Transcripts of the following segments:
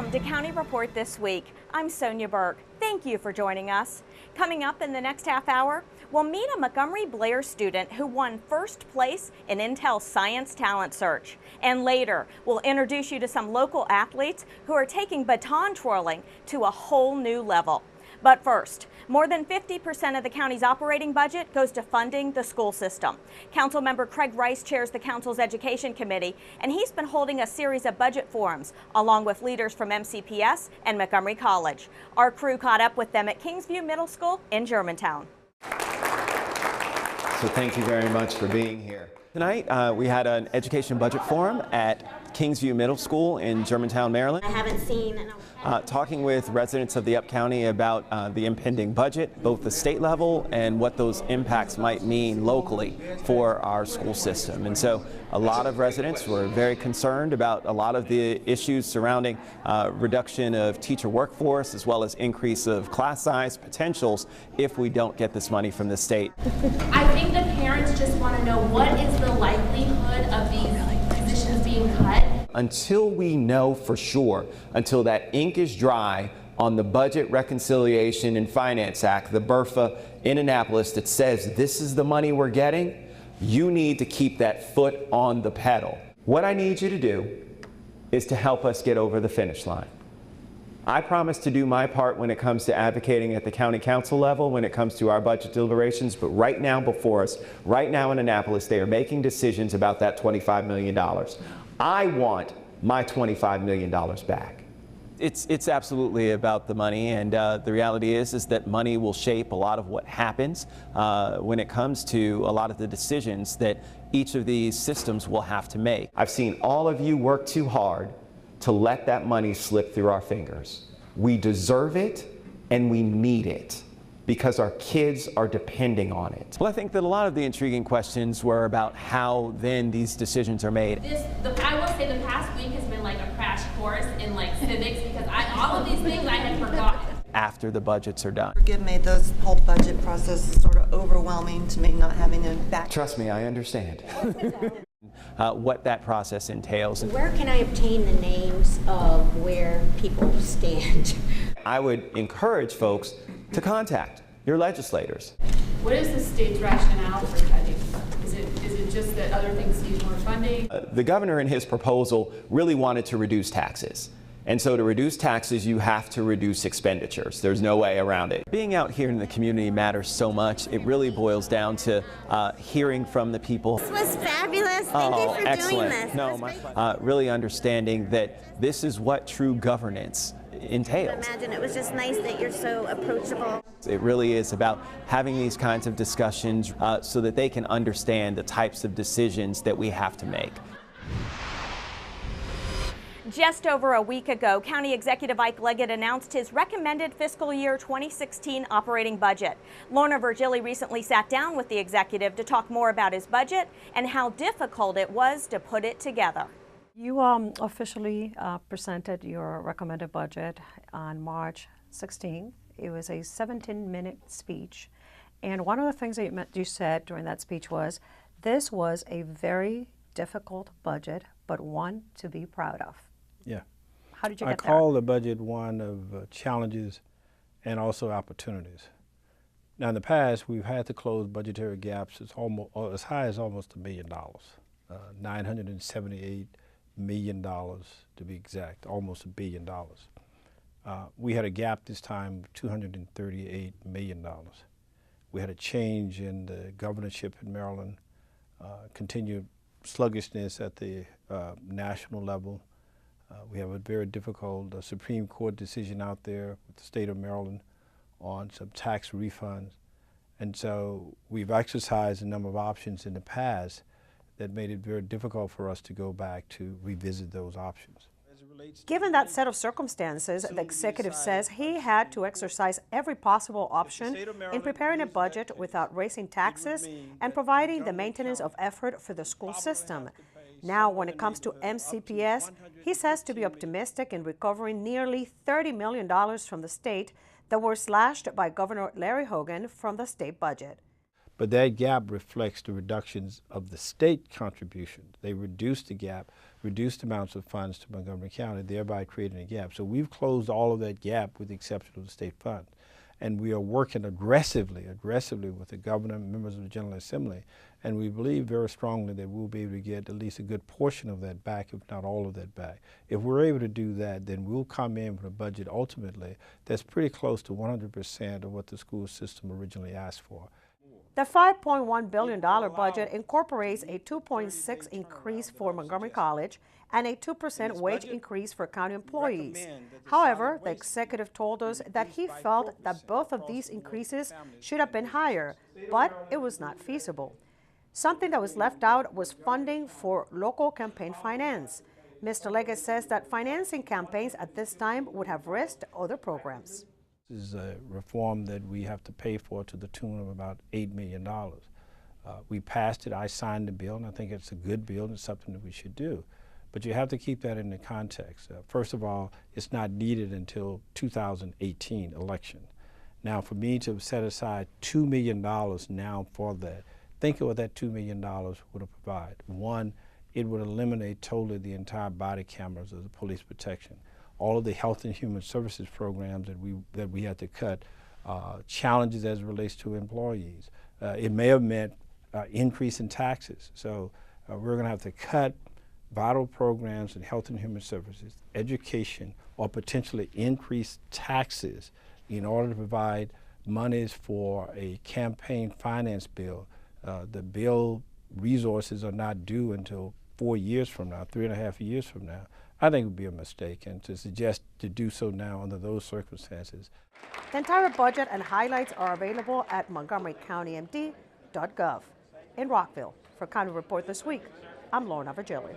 From the County Report this week, I'm Sonia Burke. Thank you for joining us. Coming up in the next half hour, we'll meet a Montgomery Blair student who won first place in Intel's Science Talent Search. And later, we'll introduce you to some local athletes who are taking baton twirling to a whole new level. But first, more than 50% of the county's operating budget goes to funding the school system. Councilmember Craig Rice chairs the council's education committee, and he's been holding a series of budget forums along with leaders from MCPS and Montgomery College. Our crew caught up with them at Kingsview Middle School in Germantown. So thank you very much for being here. Tonight we had an education budget forum at Kingsview Middle School in Germantown, Maryland. I haven't seen. Talking with residents of the Up County about the impending budget, both the state level and what those impacts might mean locally for our school system. And so a lot of residents were very concerned about a lot of the issues surrounding reduction of teacher workforce as well as increase of class size potentials if we don't get this money from the state. I think the parents just want to know what is the likelihood of these positions being cut. Until we know for sure, until that ink is dry on the Budget Reconciliation and Finance Act, the BRFA in Annapolis, that says this is the money we're getting, you need to keep that foot on the pedal. What I need you to do is to help us get over the finish line. I promise to do my part when it comes to advocating at the county council level, when it comes to our budget deliberations, but right now before us, right now in Annapolis, they are making decisions about that $25 million. I want my $25 million back. It's absolutely about the money, and the reality is that money will shape a lot of what happens when it comes to a lot of the decisions that each of these systems will have to make. I've seen all of you work too hard to let that money slip through our fingers. We deserve it and we need it, because our kids are depending on it. Well, I think that a lot of the intriguing questions were about how then these decisions are made. I will say the past week has been like a crash course in like civics, because all of these things I had forgotten. After the budgets are done. Forgive me, this whole budget process is sort of overwhelming to me, not having a back. Trust me, I understand. What that process entails. Where can I obtain the names of where people stand? I would encourage folks to contact your legislators. What is the state's rationale for cutting? Is it just that other things need more funding? The governor in his proposal really wanted to reduce taxes. And so to reduce taxes, you have to reduce expenditures. There's no way around it. Being out here in the community matters so much. It really boils down to hearing from the people. This was fabulous. Thank you for excellent. doing this. No, really understanding that this is what true governance entails. Imagine it was just nice that you're so approachable. It really is about having these kinds of discussions so that they can understand the types of decisions that we have to make. Just over a week ago, County Executive Ike Leggett announced his recommended fiscal year 2016 operating budget. Lorna Virgili recently sat down with the executive to talk more about his budget and how difficult it was to put it together. You officially presented your recommended budget on March 16th. It was a 17-minute speech. And one of the things that you said during that speech was, this was a very difficult budget, but one to be proud of. Yeah. How did you get there? I call the budget one of challenges and also opportunities. Now, in the past, we've had to close budgetary gaps as high as almost $1 billion, $978 million to be exact, almost $1 billion. We had a gap this time of $238 million. We had a change in the governorship in Maryland, continued sluggishness at the national level. We have a very difficult Supreme Court decision out there with the state of Maryland on some tax refunds. And so we've exercised a number of options in the past that made it very difficult for us to go back to revisit those options. Given that set of circumstances, the executive says he had to exercise every possible option in preparing a budget without raising taxes and providing the maintenance of effort for the school system. Now, when it comes to MCPS, he says to be optimistic in recovering nearly $30 million from the state that were slashed by Governor Larry Hogan from the state budget. But that gap reflects the reductions of the state contribution. They reduced the gap, reduced amounts of funds to Montgomery County, thereby creating a gap. So we've closed all of that gap with the exception of the state fund. And we are working aggressively with the governor and members of the General Assembly. And we believe very strongly that we'll be able to get at least a good portion of that back, if not all of that back. If we're able to do that, then we'll come in with a budget ultimately that's pretty close to 100% of what the school system originally asked for. The $5.1 billion budget incorporates a 2.6% increase for Montgomery College and a 2% wage increase for county employees. However, the executive told us that he felt that both of these increases should have been higher, but it was not feasible. Something that was left out was funding for local campaign finance. Mr. Leggett says that financing campaigns at this time would have risked other programs. This is a reform that we have to pay for to the tune of about $8 million. We passed it, I signed the bill, and I think it's a good bill and something that we should do. But you have to keep that in the context. First of all, it's not needed until 2018 election. Now, for me to set aside $2 million now for that, think of what that $2 million would have provided. One, it would eliminate totally the entire body cameras of the police protection. All of the health and human services programs that we had to cut, challenges as it relates to employees. It may have meant increase in taxes. So we're going to have to cut vital programs in health and human services, education, or potentially increase taxes in order to provide monies for a campaign finance bill. The bill resources are not due until 4 years from now, 3.5 years from now. I think it would be a mistake, and to suggest to do so now under those circumstances. The entire budget and highlights are available at montgomerycountymd.gov. In Rockville, for County Report This Week, I'm Lorna Virgili.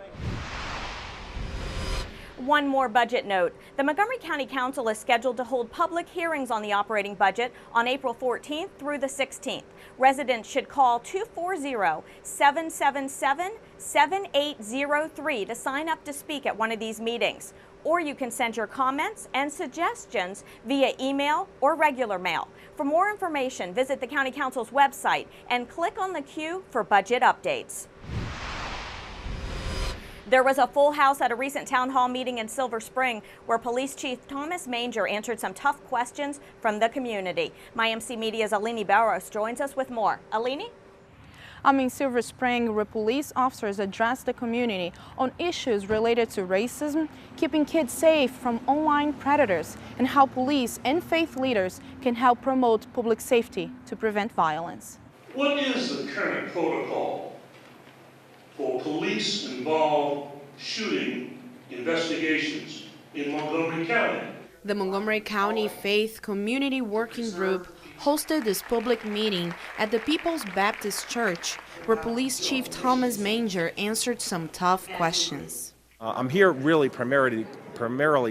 One more budget note. The Montgomery County Council is scheduled to hold public hearings on the operating budget on April 14th through the 16th. Residents should call 240-777-7803 to sign up to speak at one of these meetings. Or you can send your comments and suggestions via email or regular mail. For more information, visit the County Council's website and click on the queue for budget updates. There was a full house at a recent town hall meeting in Silver Spring where Police Chief Thomas Manger answered some tough questions from the community. MyMC Media's Alini Barros joins us with more. Alini? In Silver Spring, where police officers addressed the community on issues related to racism, keeping kids safe from online predators, and how police and faith leaders can help promote public safety to prevent violence. What is the current protocol for police-involved shooting investigations in Montgomery County? The Montgomery County Faith Community Working Group hosted this public meeting at the People's Baptist Church, where Police Chief Thomas Manger answered some tough questions. I'm here really primarily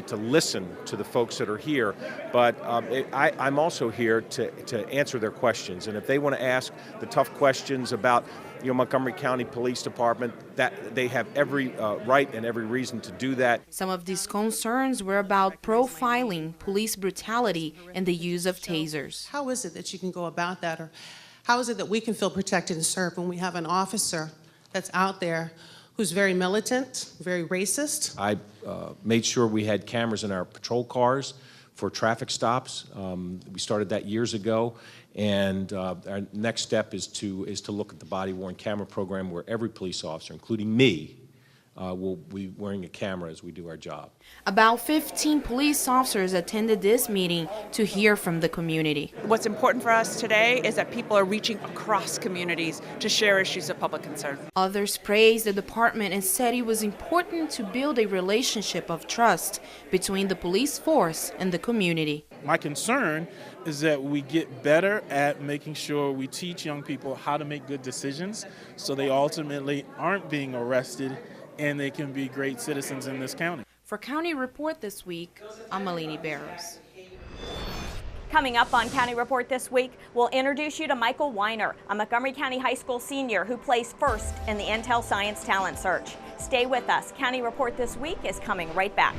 to listen to the folks that are here, but I'm also here to answer their questions. And if they want to ask the tough questions about Montgomery County Police Department, that they have every right and every reason to do that. Some of these concerns were about profiling, police brutality, and the use of tasers. How is it that you can go about that, or how is it that we can feel protected and served when we have an officer that's out there who's very militant, very racist? I made sure we had cameras in our patrol cars for traffic stops. We started that years ago, and our next step is to look at the body-worn camera program where every police officer, including me, will be wearing a camera as we do our job. About 15 police officers attended this meeting to hear from the community. What's important for us today is that people are reaching across communities to share issues of public concern. Others praised the department and said it was important to build a relationship of trust between the police force and the community. My concern is that we get better at making sure we teach young people how to make good decisions so they ultimately aren't being arrested and they can be great citizens in this county. For County Report This Week, I'm Alini Barros. Coming up on County Report This Week, we'll introduce you to Michael Weiner, a Montgomery County High School senior who placed first in the Intel Science Talent Search. Stay with us. County Report This Week is coming right back.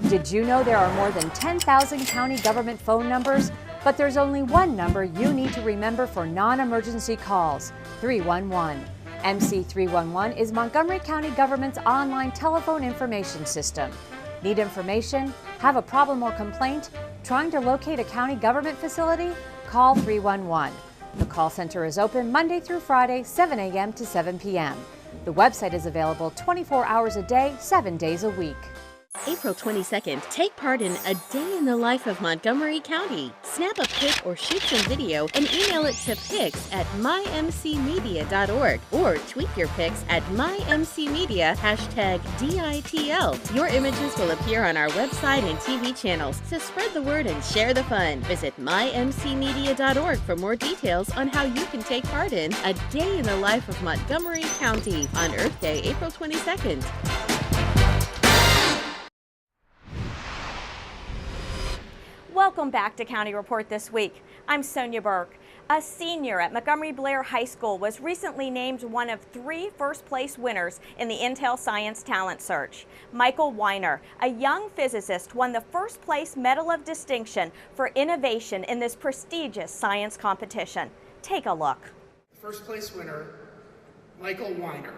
Did you know there are more than 10,000 county government phone numbers? But there's only one number you need to remember for non-emergency calls, 311. MC 311 is Montgomery County government's online telephone information system. Need information? Have a problem or complaint? Trying to locate a county government facility? Call 311. The call center is open Monday through Friday, 7 a.m. to 7 p.m. The website is available 24 hours a day, 7 days a week. April 22nd, take part in A Day in the Life of Montgomery County. Snap a pic or shoot some video and email it to pics@mymcmedia.org or tweet your pics at mymcmedia #DITL. Your images will appear on our website and TV channels, so spread the word and share the fun. Visit mymcmedia.org for more details on how you can take part in A Day in the Life of Montgomery County on Earth Day, April 22nd. Welcome back to County Report This Week. I'm Sonia Burke. A senior at Montgomery Blair High School was recently named one of 3 first-place winners in the Intel Science Talent Search. Michael Weiner, a young physicist, won the first-place Medal of Distinction for innovation in this prestigious science competition. Take a look. First-place winner, Michael Weiner.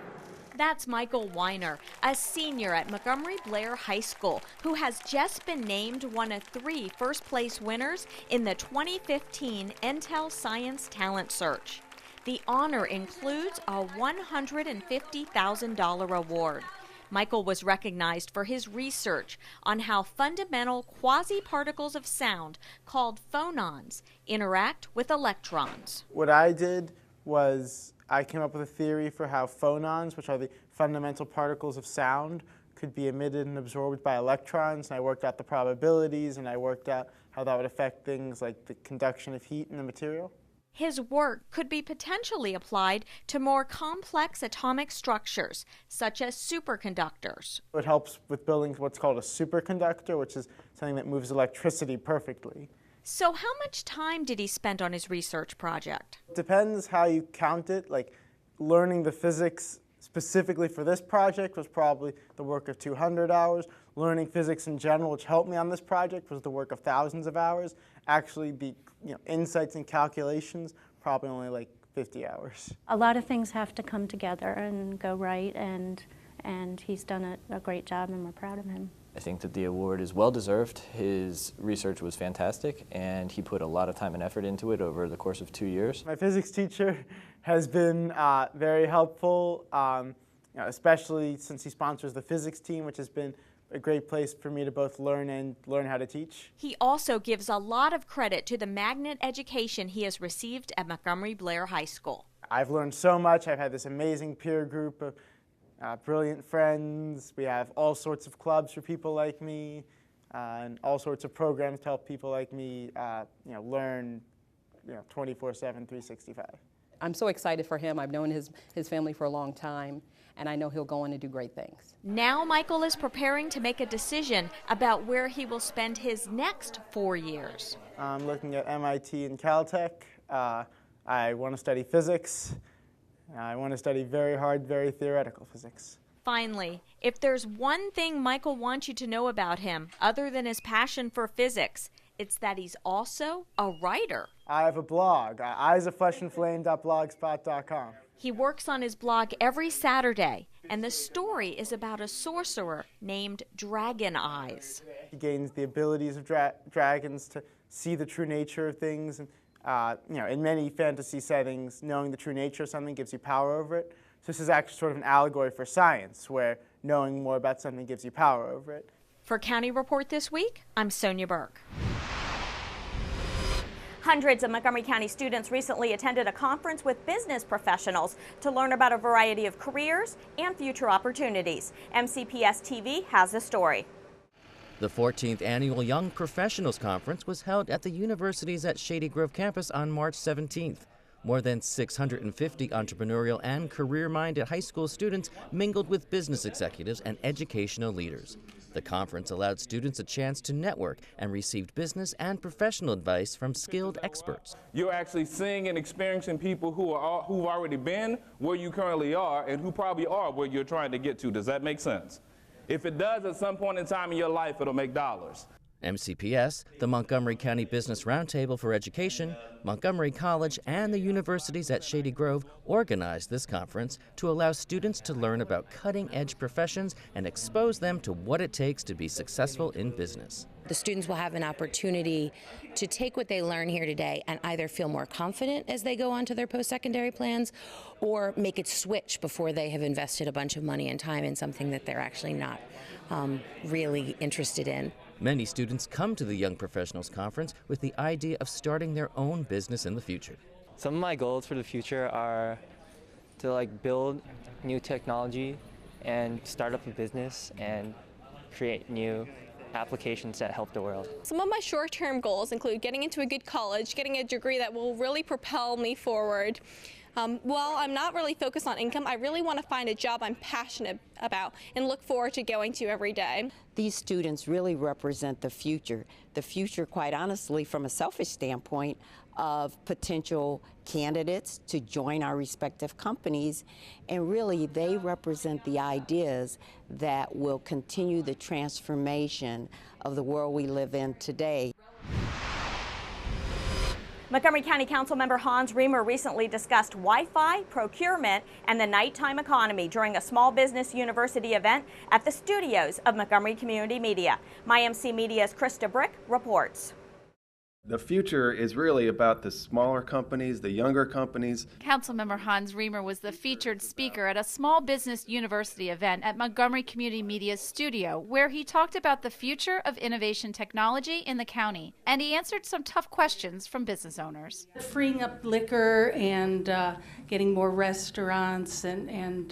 That's Michael Weiner, a senior at Montgomery Blair High School, who has just been named one of 3 first-place winners in the 2015 Intel Science Talent Search. The honor includes a $150,000 award. Michael was recognized for his research on how fundamental quasi-particles of sound, called phonons, interact with electrons. What I did was I came up with a theory for how phonons, which are the fundamental particles of sound, could be emitted and absorbed by electrons, and I worked out the probabilities, and I worked out how that would affect things like the conduction of heat in the material. His work could be potentially applied to more complex atomic structures, such as superconductors. It helps with building what's called a superconductor, which is something that moves electricity perfectly. So how much time did he spend on his research project? It depends how you count it. Like, learning the physics specifically for this project was probably the work of 200 hours. Learning physics in general, which helped me on this project, was the work of thousands of hours. Actually, the insights and calculations, probably only like 50 hours. A lot of things have to come together and go right, and he's done a great job, and we're proud of him. I think that the award is well-deserved. His research was fantastic, and he put a lot of time and effort into it over the course of 2 years. My physics teacher has been very helpful, especially since he sponsors the physics team, which has been a great place for me to both learn and learn how to teach. He also gives a lot of credit to the magnet education he has received at Montgomery Blair High School. I've learned so much. I've had this amazing peer group of brilliant friends. We have all sorts of clubs for people like me, and all sorts of programs to help people like me, learn, 24/7, 365. I'm so excited for him. I've known his family for a long time, and I know he'll go on and do great things. Now Michael is preparing to make a decision about where he will spend his next 4 years. I'm looking at MIT and Caltech. I want to study physics. I want to study very hard, very theoretical physics. Finally, if there's one thing Michael wants you to know about him, other than his passion for physics, it's that he's also a writer. I have a blog, eyesofleshandflame.blogspot.com. He works on his blog every Saturday, and the story is about a sorcerer named Dragon Eyes. He gains the abilities of dragons to see the true nature of things. And, in many fantasy settings, knowing the true nature of something gives you power over it. So this is actually sort of an allegory for science, where knowing more about something gives you power over it. For County Report This Week, I'm Sonia Burke. Hundreds of Montgomery County students recently attended a conference with business professionals to learn about a variety of careers and future opportunities. MCPS TV has the story. The 14th Annual Young Professionals Conference was held at the university's at Shady Grove campus on March 17th. More than 650 entrepreneurial and career-minded high school students mingled with business executives and educational leaders. The conference allowed students a chance to network and received business and professional advice from skilled experts. You're actually seeing and experiencing people who've already been where you currently are and who probably are where you're trying to get to. Does that make sense? If it does, at some point in time in your life, it'll make dollars. MCPS, the Montgomery County Business Roundtable for Education, Montgomery College, and the universities at Shady Grove organized this conference to allow students to learn about cutting-edge professions and expose them to what it takes to be successful in business. The students will have an opportunity to take what they learn here today and either feel more confident as they go on to their post-secondary plans or make it switch before they have invested a bunch of money and time in something that they're actually not really interested in. Many students come to the Young Professionals Conference with the idea of starting their own business in the future. Some of my goals for the future are to build new technology and start up a business and create new applications that help the world. Some of my short-term goals include getting into a good college, getting a degree that will really propel me forward. While I'm not really focused on income, I really want to find a job I'm passionate about and look forward to going to every day. These students really represent the future, quite honestly, from a selfish standpoint, of potential candidates to join our respective companies, and really they represent the ideas that will continue the transformation of the world we live in today. Montgomery County Councilmember Hans Remer recently discussed Wi-Fi, procurement, and the nighttime economy during a small business university event at the studios of Montgomery Community Media. MyMC Media's Krista Brick reports. The future is really about the smaller companies, the younger companies. Councilmember Hans Remer was the featured speaker at a small business university event at Montgomery Community Media's studio, where he talked about the future of innovation technology in the county, and he answered some tough questions from business owners. Freeing up liquor and getting more restaurants, and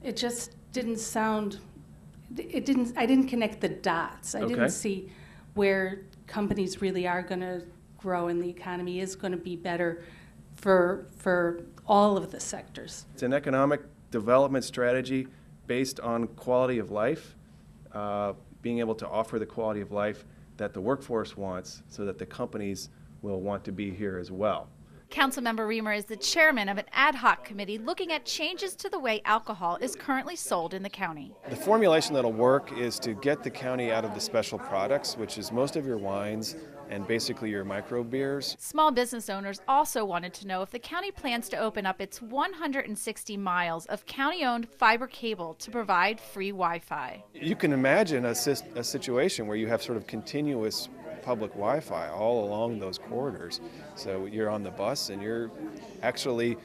it just didn't sound. I didn't connect the dots. I didn't see where companies really are going to grow and the economy is going to be better for all of the sectors. It's an economic development strategy based on quality of life, being able to offer the quality of life that the workforce wants so that the companies will want to be here as well. Councilmember Remer is the chairman of an ad hoc committee looking at changes to the way alcohol is currently sold in the county. The formulation that'll work is to get the county out of the special products, which is most of your wines and basically your micro beers. Small business owners also wanted to know if the county plans to open up its 160 miles of county-owned fiber cable to provide free Wi-Fi. You can imagine a situation where you have sort of continuous public Wi-Fi all along those corridors. So you're on the bus and you're actually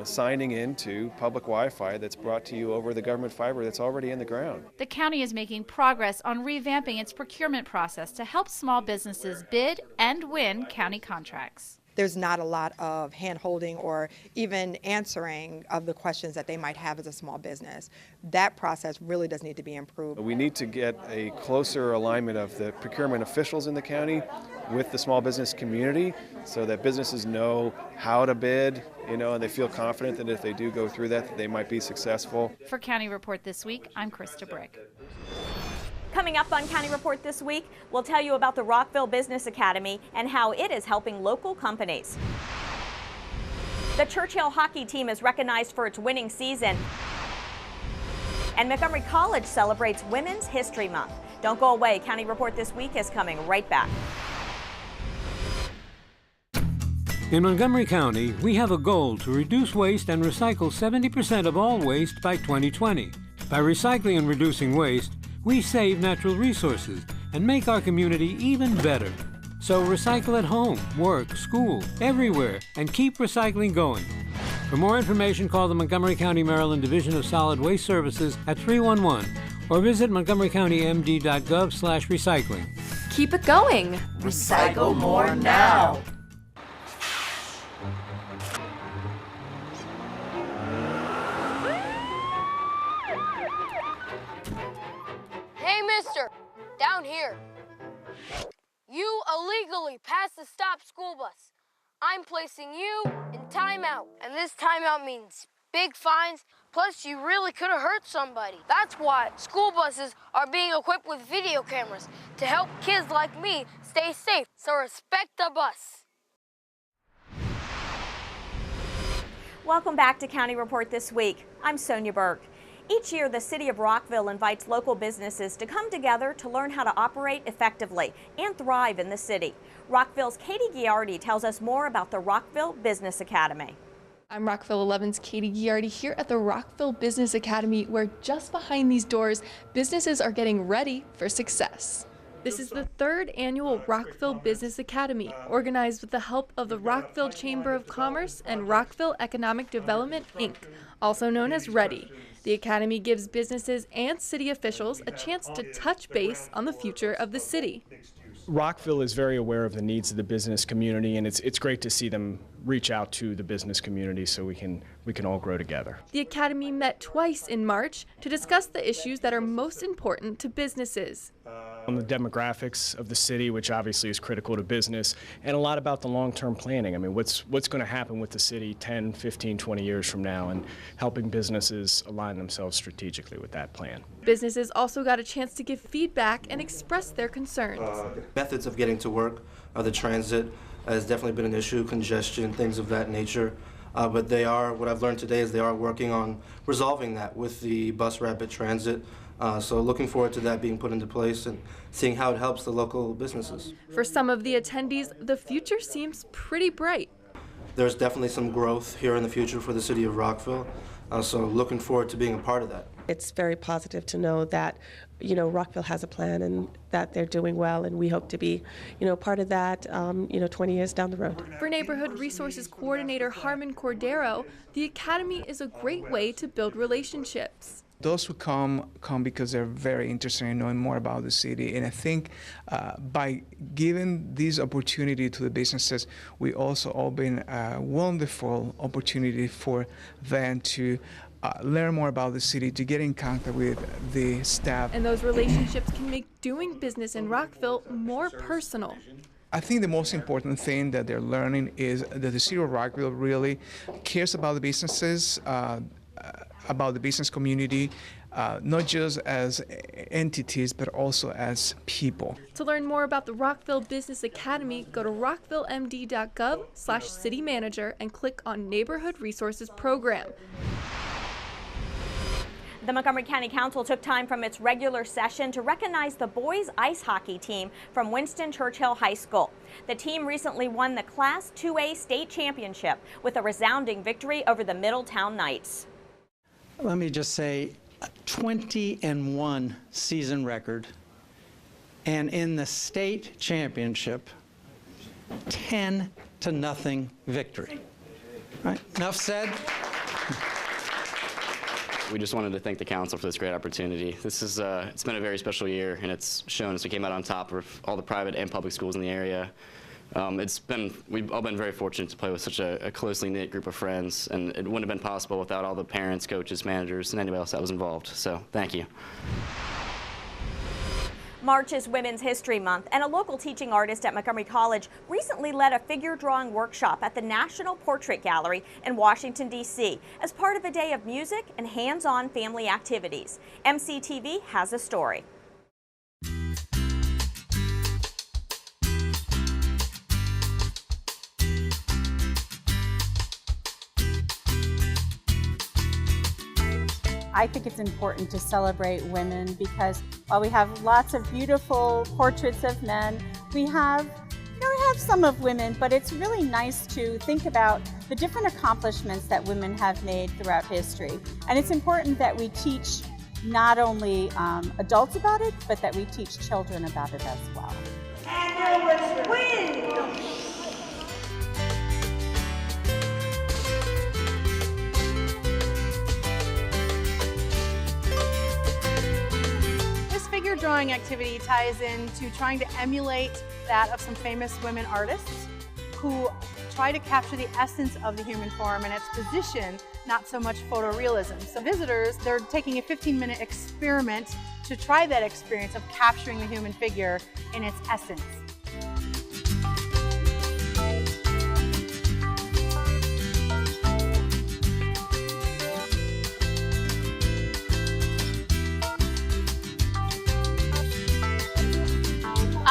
signing into public Wi-Fi that's brought to you over the government fiber that's already in the ground. The county is making progress on revamping its procurement process to help small businesses bid and win county contracts. There's not a lot of hand-holding or even answering of the questions that they might have as a small business. That process really does need to be improved. We need to get a closer alignment of the procurement officials in the county with the small business community so that businesses know how to bid, and they feel confident that if they do go through that they might be successful. For County Report This Week, I'm Krista Brick. Coming up on County Report This Week, we'll tell you about the Rockville Business Academy and how it is helping local companies. The Churchill hockey team is recognized for its winning season. And Montgomery College celebrates Women's History Month. Don't go away. County Report This Week is coming right back. In Montgomery County, we have a goal to reduce waste and recycle 70% of all waste by 2020. By recycling and reducing waste, we save natural resources and make our community even better. So recycle at home, work, school, everywhere, and keep recycling going. For more information, call the Montgomery County, Maryland Division of Solid Waste Services at 311 or visit montgomerycountymd.gov/recycling. Keep it going. Recycle more now. Hey, mister, down here. You illegally passed the stop school bus. I'm placing you in timeout, and this timeout means big fines, plus you really could have hurt somebody. That's why school buses are being equipped with video cameras to help kids like me stay safe, so respect the bus. Welcome back to County Report This Week. I'm Sonia Burke. Each year, the City of Rockville invites local businesses to come together to learn how to operate effectively and thrive in the city. Rockville's Katie Giardi tells us more about the Rockville Business Academy. I'm Rockville 11's Katie Giardi here at the Rockville Business Academy, where just behind these doors, businesses are getting ready for success. This is the third annual Rockville Business Academy, organized with the help of the Rockville Chamber of Commerce and Rockville Economic Development, Inc., also known as READY. The Academy gives businesses and city officials a chance to touch base on the future of the city. Rockville is very aware of the needs of the business community, and it's great to see them reach out to the business community so we can all grow together. The Academy met twice in March to discuss the issues that are most important to businesses. On the demographics of the city, which obviously is critical to business, and a lot about the long-term planning. I mean, what's going to happen with the city 10, 15, 20 years from now, and helping businesses align themselves strategically with that plan. Businesses also got a chance to give feedback and express their concerns. Methods of getting to work, the transit has definitely been an issue, congestion, things of that nature. But what I've learned today is they are working on resolving that with the bus rapid transit. So looking forward to that being put into place and seeing how it helps the local businesses. For some of the attendees, the future seems pretty bright. There's definitely some growth here in the future for the city of Rockville. So looking forward to being a part of that. It's very positive to know that, Rockville has a plan and that they're doing well, and we hope to be, part of that, 20 years down the road. For Neighborhood Resources Coordinator Harmon Cordero, the Academy is a great way to build relationships. Those who come because they're very interested in knowing more about the city. And I think by giving this opportunity to the businesses, we also open a wonderful opportunity for them to learn more about the city, to get in contact with the staff. And those relationships can make doing business in Rockville more personal. I think the most important thing that they're learning is that the city of Rockville really cares about the businesses, about the business community, not just as entities, but also as people. To learn more about the Rockville Business Academy, go to rockvillemd.gov/citymanager and click on Neighborhood Resources Program. The Montgomery County Council took time from its regular session to recognize the boys ice hockey team from Winston Churchill High School. The team recently won the Class 2A state championship with a resounding victory over the Middletown Knights. Let me just say, 20-1 season record, and in the state championship, 10-0 victory. Right? Enough said. We just wanted to thank the council for this great opportunity. This is it's been a very special year, and it's shown as we came out on top of all the private and public schools in the area. We've all been very fortunate to play with such a closely knit group of friends, and it wouldn't have been possible without all the parents, coaches, managers, and anybody else that was involved. So thank you. March is Women's History Month, and a local teaching artist at Montgomery College recently led a figure drawing workshop at the National Portrait Gallery in Washington, D.C. as part of a day of music and hands-on family activities. MCTV has a story. I think it's important to celebrate women because while we have lots of beautiful portraits of men, we have some of women, but it's really nice to think about the different accomplishments that women have made throughout history. And it's important that we teach not only adults about it, but that we teach children about it as well. And there was wind. Figure drawing activity ties into trying to emulate that of some famous women artists who try to capture the essence of the human form and its position, not so much photorealism. So visitors, they're taking a 15-minute experiment to try that experience of capturing the human figure in its essence.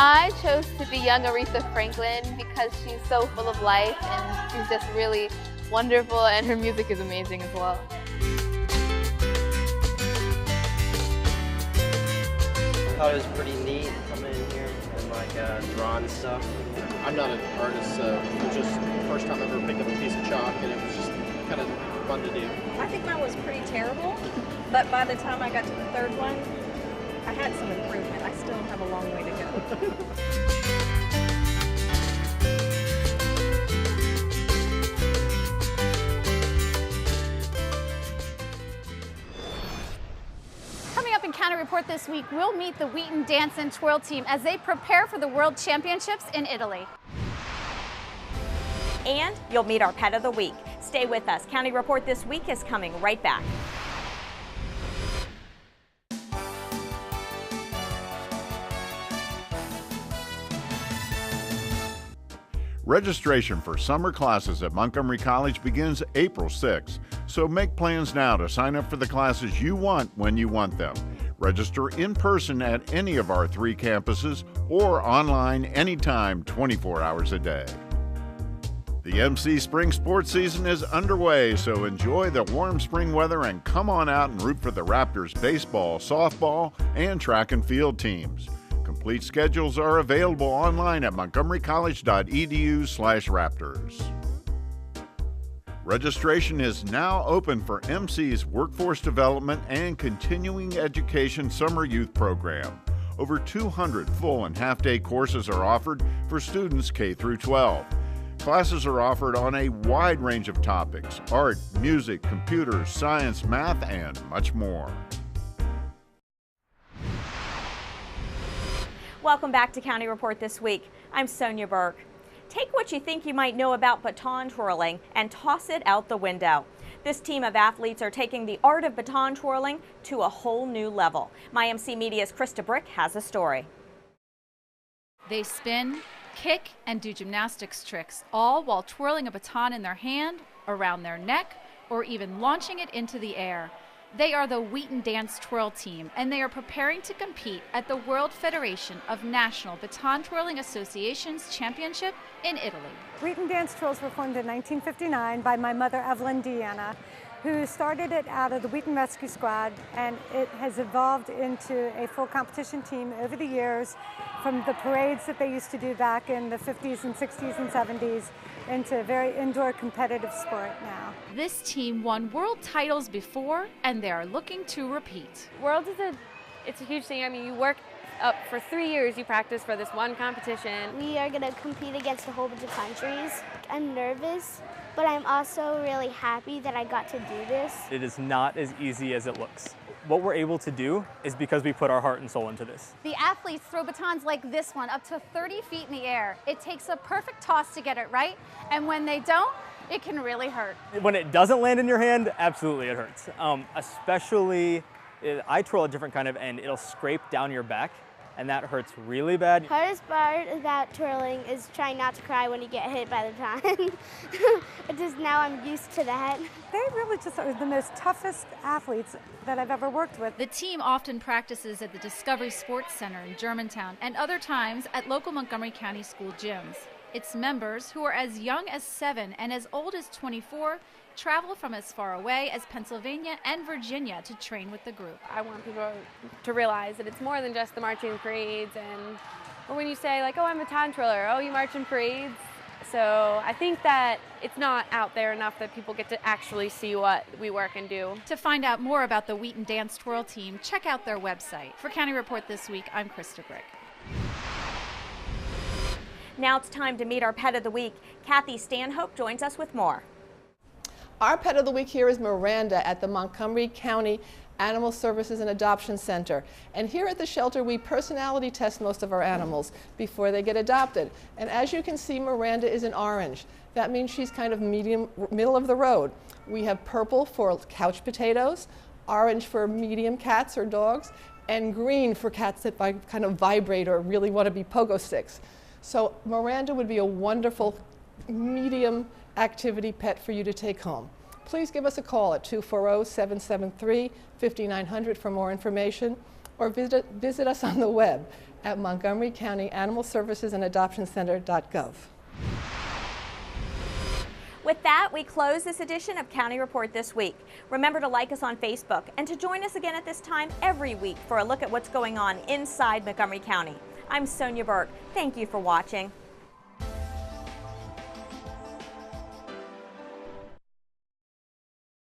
I chose to be young Aretha Franklin because she's so full of life and she's just really wonderful, and her music is amazing as well. thought it was pretty neat coming in here and like drawing stuff. I'm not an artist, so it was just the first time I ever picked up a piece of chalk, and it was just kind of fun to do. I think mine was pretty terrible, but by the time I got to the third one, I had some improvement. I still have a long way to go. Coming up in County Report this week, we'll meet the Wheaton Dance and Twirl team as they prepare for the World Championships in Italy. And you'll meet our Pet of the Week. Stay with us. County Report this week is coming right back. Registration for summer classes at Montgomery College begins April 6th, so make plans now to sign up for the classes you want when you want them. Register in person at any of our 3 campuses or online anytime, 24 hours a day. The MC Spring Sports Season is underway, so enjoy the warm spring weather and come on out and root for the Raptors baseball, softball, and track and field teams. Complete schedules are available online at montgomerycollege.edu/Raptors. Registration is now open for MC's Workforce Development and Continuing Education Summer Youth Program. Over 200 full and half-day courses are offered for students K through 12. Classes are offered on a wide range of topics: art, music, computers, science, math, and much more. Welcome back to County Report this week. I'm Sonia Burke. Take what you think you might know about baton twirling and toss it out the window. This team of athletes are taking the art of baton twirling to a whole new level. MyMC Media's Krista Brick has a story. They spin, kick, and do gymnastics tricks, all while twirling a baton in their hand, around their neck, or even launching it into the air. They are the Wheaton Dance Twirl team, and they are preparing to compete at the World Federation of National Baton Twirling Associations Championship in Italy. Wheaton Dance Twirls were formed in 1959 by my mother, Evelyn Deanna, who started it out of the Wheaton Rescue Squad, and it has evolved into a full competition team over the years, from the parades that they used to do back in the 50s and 60s and 70s into a very indoor competitive sport now. This team won world titles before, and they are looking to repeat. Worlds is it's a huge thing. I mean, you work up for 3 years, you practice for this one competition. We are going to compete against a whole bunch of countries. I'm nervous, but I'm also really happy that I got to do this. It is not as easy as it looks. What we're able to do is because we put our heart and soul into this. The athletes throw batons like this one up to 30 feet in the air. It takes a perfect toss to get it right, and when they don't, it can really hurt. When it doesn't land in your hand, absolutely it hurts. Especially, I twirl a different kind of end. It'll scrape down your back, and that hurts really bad. Hardest part about twirling is trying not to cry when you get hit by the baton. Just now I'm used to that. They really just are the most toughest athletes that I've ever worked with. The team often practices at the Discovery Sports Center in Germantown and other times at local Montgomery County school gyms. Its members, who are as young as 7 and as old as 24, travel from as far away as Pennsylvania and Virginia to train with the group. I want people to realize that it's more than just the marching parades, or when you say like, oh, I'm a baton twirler, oh, you march in parades. So I think that it's not out there enough that people get to actually see what we work and do. To find out more about the Wheaton Dance Twirl team, check out their website. For County Report this week, I'm Krista Brick. Now it's time to meet our Pet of the Week. Kathy Stanhope joins us with more. Our Pet of the Week here is Miranda at the Montgomery County Animal Services and Adoption Center. And here at the shelter, we personality test most of our animals before they get adopted. And as you can see, Miranda is an orange. That means she's kind of middle of the road. We have purple for couch potatoes, orange for medium cats or dogs, and green for cats that kind of vibrate or really want to be pogo sticks. So Miranda would be a wonderful medium activity pet for you to take home. Please give us a call at 240-773-5900 for more information, or visit us on the web at Montgomery County Animal Services and Adoption Center.gov. With that, we close this edition of County Report This Week. Remember to like us on Facebook and to join us again at this time every week for a look at what's going on inside Montgomery County. I'm Sonia Burke. Thank you for watching.